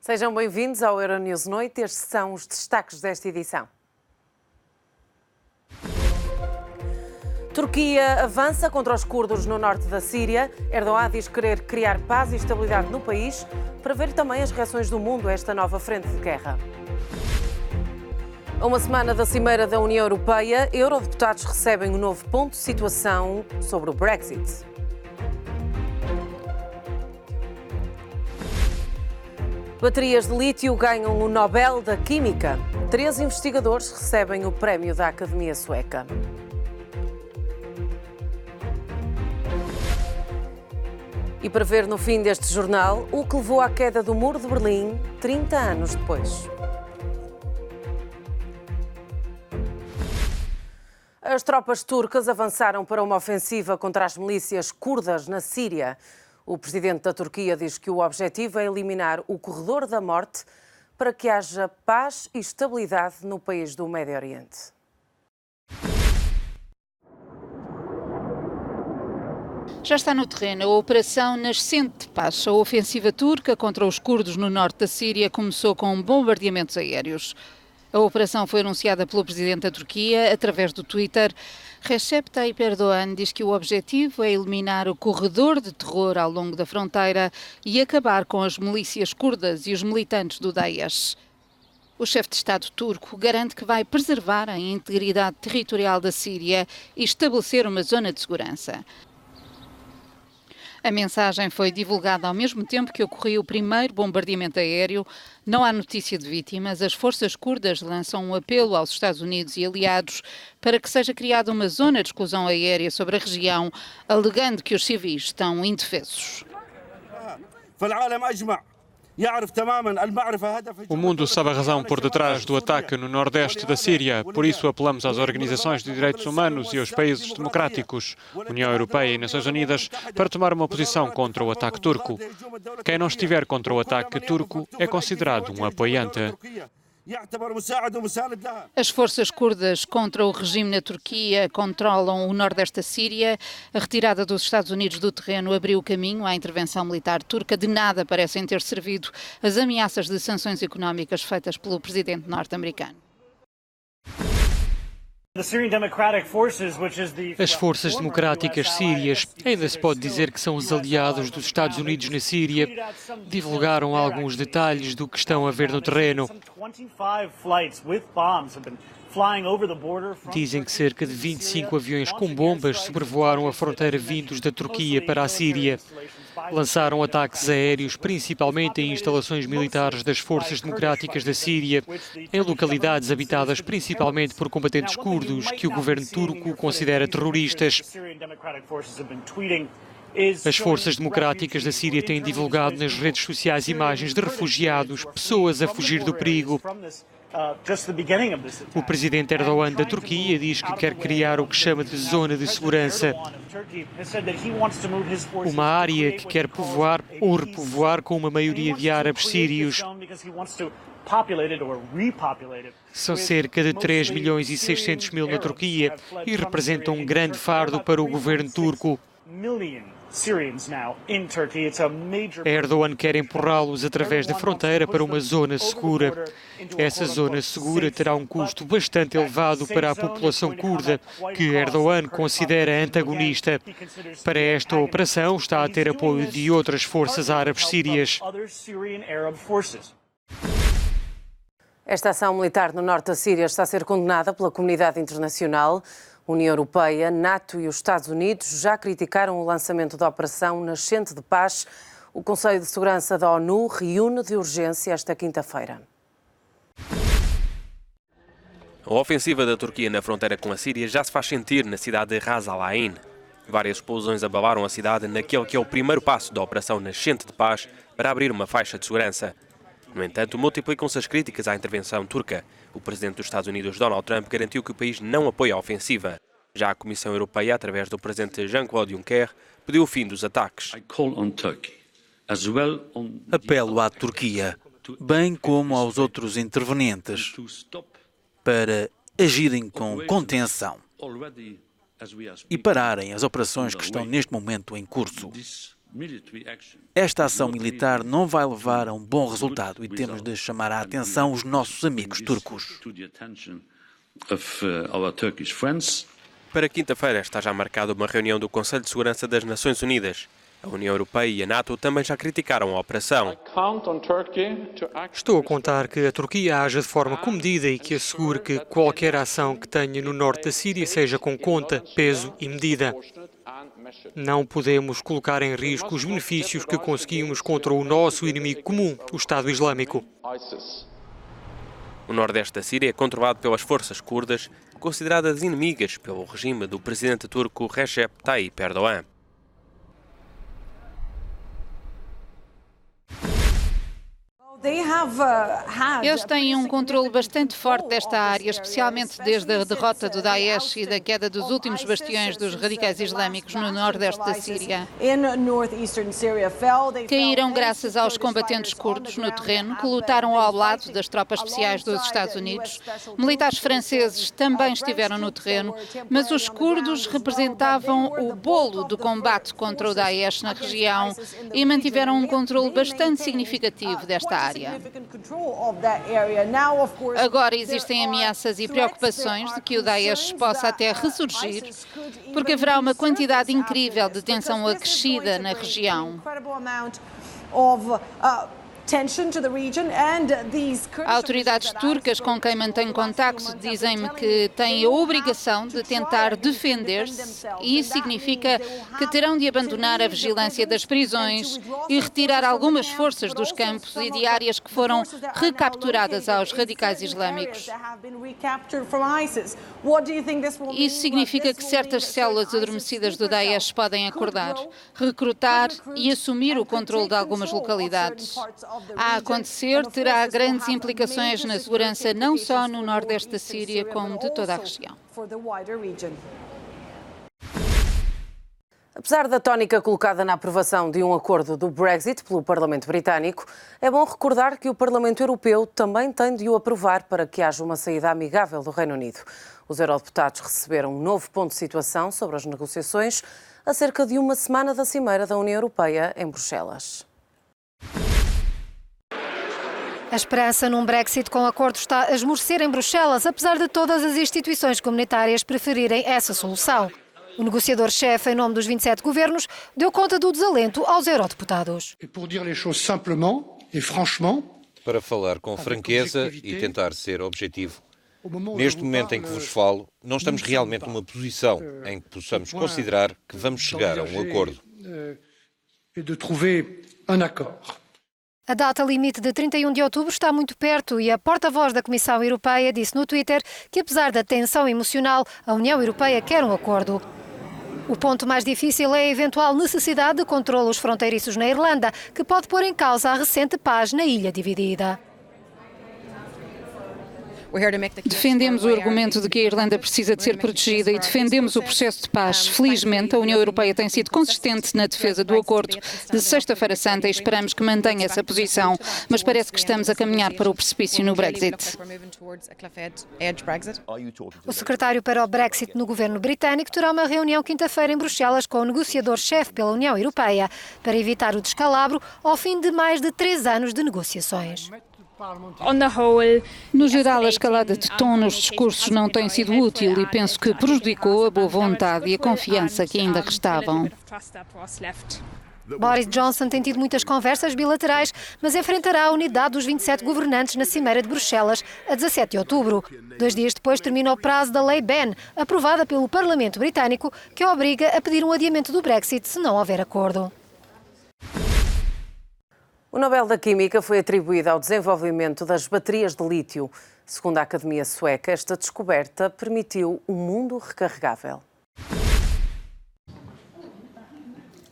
Sejam bem-vindos ao Euronews Noite. Estes são os destaques desta edição. Turquia avança contra os curdos no norte da Síria. Erdogan diz querer criar paz e estabilidade no país para ver também as reações do mundo a esta nova frente de guerra. A uma semana da Cimeira da União Europeia, eurodeputados recebem um novo ponto de situação sobre o Brexit. Baterias de lítio ganham o Nobel da Química. 3 investigadores recebem o prémio da Academia Sueca. E para ver no fim deste jornal o que levou à queda do Muro de Berlim 30 anos depois. As tropas turcas avançaram para uma ofensiva contra as milícias curdas na Síria. O presidente da Turquia diz que o objetivo é eliminar o corredor da morte para que haja paz e estabilidade no país do Médio Oriente. Já está no terreno a Operação Nascente de Paz. A ofensiva turca contra os curdos no norte da Síria começou com bombardeamentos aéreos. A operação foi anunciada pelo presidente da Turquia através do Twitter. Recep Tayyip Erdogan diz que o objetivo é eliminar o corredor de terror ao longo da fronteira e acabar com as milícias curdas e os militantes do Daesh. O chefe de Estado turco garante que vai preservar a integridade territorial da Síria e estabelecer uma zona de segurança. A mensagem foi divulgada ao mesmo tempo que ocorreu o primeiro bombardeamento aéreo. Não há notícia de vítimas. As forças curdas lançam um apelo aos Estados Unidos e aliados para que seja criada uma zona de exclusão aérea sobre a região, alegando que os civis estão indefesos. O mundo sabe a razão por detrás do ataque no nordeste da Síria. Por isso apelamos às organizações de direitos humanos e aos países democráticos, União Europeia e Nações Unidas, para tomar uma posição contra o ataque turco. Quem não estiver contra o ataque turco é considerado um apoiante. As forças curdas contra o regime na Turquia controlam o nordeste da Síria. A retirada dos Estados Unidos do terreno abriu o caminho à intervenção militar turca. De nada parecem ter servido as ameaças de sanções económicas feitas pelo presidente norte-americano. As forças democráticas sírias, ainda se pode dizer que são os aliados dos Estados Unidos na Síria, divulgaram alguns detalhes do que estão a ver no terreno. Dizem que cerca de 25 aviões com bombas sobrevoaram a fronteira vindos da Turquia para a Síria. Lançaram ataques aéreos principalmente em instalações militares das forças democráticas da Síria, em localidades habitadas principalmente por combatentes curdos que o governo turco considera terroristas. As forças democráticas da Síria têm divulgado nas redes sociais imagens de refugiados, pessoas a fugir do perigo. O presidente Erdogan da Turquia diz que quer criar o que chama de zona de segurança, uma área que quer povoar ou repovoar com uma maioria de árabes sírios. São cerca de 3 milhões e 600 mil na Turquia e representam um grande fardo para o governo turco. Erdogan quer empurrá-los através da fronteira para uma zona segura. Essa zona segura terá um custo bastante elevado para a população curda, que Erdogan considera antagonista. Para esta operação está a ter apoio de outras forças árabes sírias. Esta ação militar no norte da Síria está a ser condenada pela comunidade internacional. União Europeia, NATO e os Estados Unidos já criticaram o lançamento da Operação Nascente de Paz. O Conselho de Segurança da ONU reúne de urgência esta quinta-feira. A ofensiva da Turquia na fronteira com a Síria já se faz sentir na cidade de Ras Al Ain. Várias explosões abalaram a cidade naquele que é o primeiro passo da Operação Nascente de Paz para abrir uma faixa de segurança. No entanto, multiplicam-se as críticas à intervenção turca. O presidente dos Estados Unidos, Donald Trump, garantiu que o país não apoia a ofensiva. Já a Comissão Europeia, através do presidente Jean-Claude Juncker, pediu o fim dos ataques. Apelo à Turquia, bem como aos outros intervenientes, para agirem com contenção e pararem as operações que estão neste momento em curso. Esta ação militar não vai levar a um bom resultado e temos de chamar a atenção os nossos amigos turcos. Para quinta-feira está já marcada uma reunião do Conselho de Segurança das Nações Unidas. A União Europeia e a NATO também já criticaram a operação. Estou a contar que a Turquia haja de forma comedida e que assegure que qualquer ação que tenha no norte da Síria seja com conta, peso e medida. Não podemos colocar em risco os benefícios que conseguimos contra o nosso inimigo comum, o Estado Islâmico. O nordeste da Síria é controlado pelas forças curdas, consideradas inimigas pelo regime do presidente turco Recep Tayyip Erdogan. Eles têm um controle bastante forte desta área, especialmente desde a derrota do Daesh e da queda dos últimos bastiões dos radicais islâmicos no nordeste da Síria. Caíram graças aos combatentes curdos no terreno, que lutaram ao lado das tropas especiais dos Estados Unidos. Militares franceses também estiveram no terreno, mas os curdos representavam o bolo do combate contra o Daesh na região e mantiveram um controle bastante significativo desta área. Agora existem ameaças e preocupações de que o Daesh possa até ressurgir, porque haverá uma quantidade incrível de tensão acrescida na região. Autoridades turcas com quem mantenho contacto dizem-me que têm a obrigação de tentar defender-se e isso significa que terão de abandonar a vigilância das prisões e retirar algumas forças dos campos e de áreas que foram recapturadas aos radicais islâmicos. Isso significa que certas células adormecidas do Daesh podem acordar, recrutar e assumir o controle de algumas localidades. A acontecer, terá grandes implicações na segurança não só no nordeste da Síria, como de toda a região. Apesar da tónica colocada na aprovação de um acordo do Brexit pelo Parlamento Britânico, é bom recordar que o Parlamento Europeu também tem de o aprovar para que haja uma saída amigável do Reino Unido. Os eurodeputados receberam um novo ponto de situação sobre as negociações a cerca de uma semana da Cimeira da União Europeia em Bruxelas. A esperança num Brexit com acordo está a esmorecer em Bruxelas, apesar de todas as instituições comunitárias preferirem essa solução. O negociador-chefe, em nome dos 27 governos, deu conta do desalento aos eurodeputados. Para falar com franqueza e tentar ser objetivo, neste momento em que vos falo, não estamos realmente numa posição em que possamos considerar que vamos chegar a um acordo. A data limite de 31 de outubro está muito perto e a porta-voz da Comissão Europeia disse no Twitter que, apesar da tensão emocional, a União Europeia quer um acordo. O ponto mais difícil é a eventual necessidade de controlos fronteiriços na Irlanda, que pode pôr em causa a recente paz na ilha dividida. Defendemos o argumento de que a Irlanda precisa de ser protegida e defendemos o processo de paz. Felizmente, a União Europeia tem sido consistente na defesa do acordo de Sexta-feira Santa e esperamos que mantenha essa posição, mas parece que estamos a caminhar para o precipício no Brexit. O secretário para o Brexit no governo britânico terá uma reunião quinta-feira em Bruxelas com o negociador-chefe pela União Europeia para evitar o descalabro ao fim de mais de 3 anos de negociações. No geral, a escalada de tom nos discursos não tem sido útil e penso que prejudicou a boa vontade e a confiança que ainda restavam. Boris Johnson tem tido muitas conversas bilaterais, mas enfrentará a unidade dos 27 governantes na Cimeira de Bruxelas a 17 de outubro. 2 dias depois termina o prazo da Lei Ben, aprovada pelo Parlamento Britânico, que obriga a pedir um adiamento do Brexit se não houver acordo. O Nobel da Química foi atribuído ao desenvolvimento das baterias de lítio. Segundo a Academia Sueca, esta descoberta permitiu um mundo recarregável.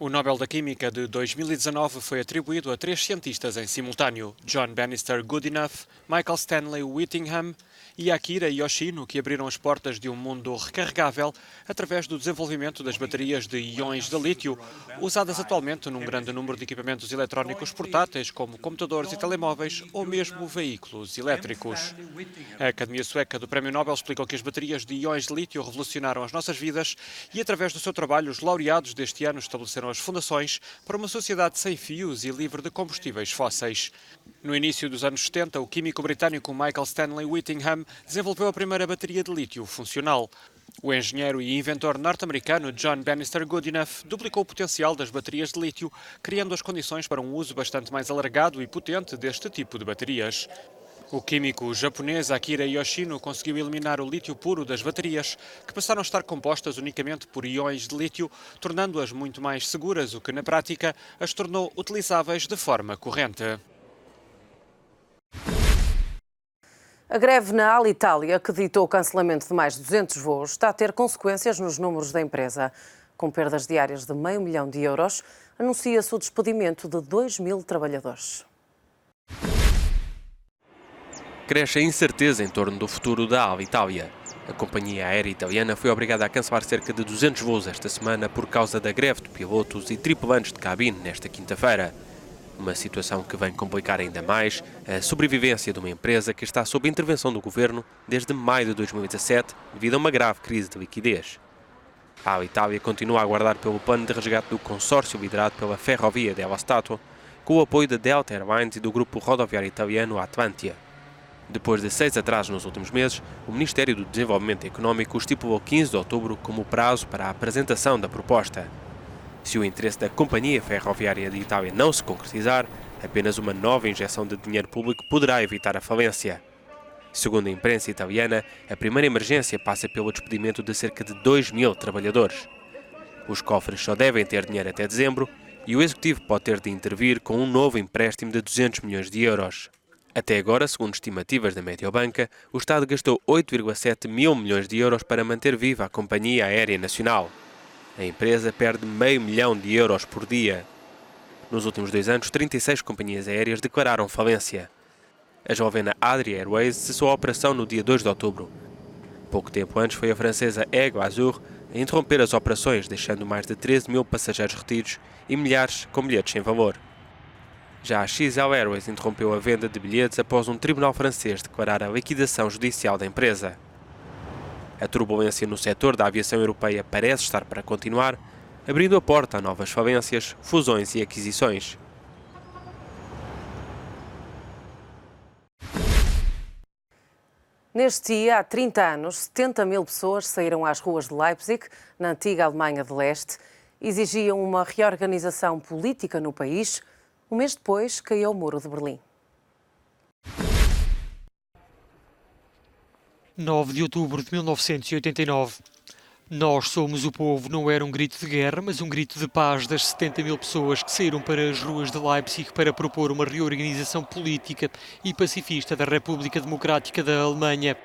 O Nobel da Química de 2019 foi atribuído a 3 cientistas em simultâneo: John Bannister Goodenough, Michael Stanley Whittingham e Akira Yoshino, que abriram as portas de um mundo recarregável através do desenvolvimento das baterias de íons de lítio, usadas atualmente num grande número de equipamentos eletrónicos portáteis, como computadores e telemóveis ou mesmo veículos elétricos. A Academia Sueca do Prémio Nobel explicou que as baterias de íons de lítio revolucionaram as nossas vidas e, através do seu trabalho, os laureados deste ano estabeleceram as fundações para uma sociedade sem fios e livre de combustíveis fósseis. No início dos anos 70, o químico britânico Michael Stanley Whittingham desenvolveu a primeira bateria de lítio funcional. O engenheiro e inventor norte-americano John Bannister Goodenough duplicou o potencial das baterias de lítio, criando as condições para um uso bastante mais alargado e potente deste tipo de baterias. O químico japonês Akira Yoshino conseguiu eliminar o lítio puro das baterias, que passaram a estar compostas unicamente por íons de lítio, tornando-as muito mais seguras, o que na prática as tornou utilizáveis de forma corrente. A greve na Alitalia, que ditou o cancelamento de mais de 200 voos, está a ter consequências nos números da empresa. Com perdas diárias de €500 milhão, anuncia-se o despedimento de 2.000 trabalhadores. Cresce a incerteza em torno do futuro da Alitalia. A companhia aérea italiana foi obrigada a cancelar cerca de 200 voos esta semana por causa da greve de pilotos e tripulantes de cabine nesta quinta-feira. Uma situação que vem complicar ainda mais a sobrevivência de uma empresa que está sob intervenção do governo desde maio de 2017 devido a uma grave crise de liquidez. A Alitalia continua a aguardar pelo plano de resgate do consórcio liderado pela Ferrovia dello Stato, com o apoio da Delta Airlines e do grupo rodoviário italiano Atlantia. Depois de 6 atrasos nos últimos meses, o Ministério do Desenvolvimento Económico estipulou 15 de outubro como prazo para a apresentação da proposta. Se o interesse da Companhia Ferroviária de Itália não se concretizar, apenas uma nova injeção de dinheiro público poderá evitar a falência. Segundo a imprensa italiana, a primeira emergência passa pelo despedimento de cerca de 2.000 trabalhadores. Os cofres só devem ter dinheiro até dezembro e o Executivo pode ter de intervir com um novo empréstimo de 200 milhões de euros. Até agora, segundo estimativas da Mediobanca, o Estado gastou 8,7 mil milhões de euros para manter viva a Companhia Aérea Nacional. A empresa perde €500 milhão por dia. Nos últimos 2 anos, 36 companhias aéreas declararam falência. A eslovena Adria Airways cessou a operação no dia 2 de outubro. Pouco tempo antes foi a francesa Aigle Azur a interromper as operações, deixando mais de 13 mil passageiros retidos e milhares com bilhetes sem valor. Já a XL Airways interrompeu a venda de bilhetes após um tribunal francês declarar a liquidação judicial da empresa. A turbulência no setor da aviação europeia parece estar para continuar, abrindo a porta a novas falências, fusões e aquisições. Neste dia, há 30 anos, 70.000 pessoas saíram às ruas de Leipzig, na antiga Alemanha de Leste, exigiam uma reorganização política no país. Um mês depois, caiu o Muro de Berlim. 9 de outubro de 1989. Nós somos o povo não era um grito de guerra, mas um grito de paz das 70.000 pessoas que saíram para as ruas de Leipzig para propor uma reorganização política e pacifista da República Democrática da Alemanha.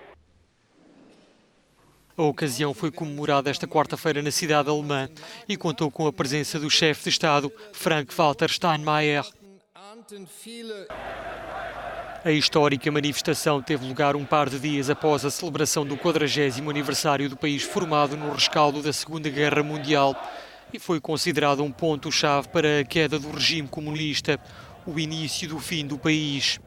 A ocasião foi comemorada esta quarta-feira na cidade alemã e contou com a presença do chefe de Estado, Frank-Walter Steinmeier. A histórica manifestação teve lugar um par de dias após a celebração do 40º aniversário do país formado no rescaldo da Segunda Guerra Mundial e foi considerado um ponto-chave para a queda do regime comunista, o início do fim do país.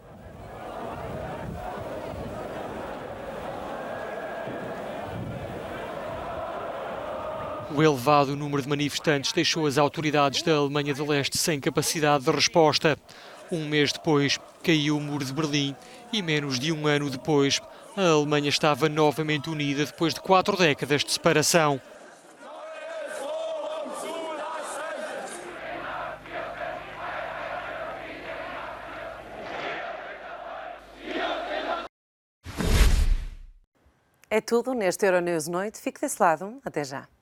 O elevado número de manifestantes deixou as autoridades da Alemanha de Leste sem capacidade de resposta. Um mês depois, caiu o Muro de Berlim e menos de um ano depois, a Alemanha estava novamente unida depois de 4 décadas de separação. É tudo neste Euronews Noite. Fique desse lado. Até já.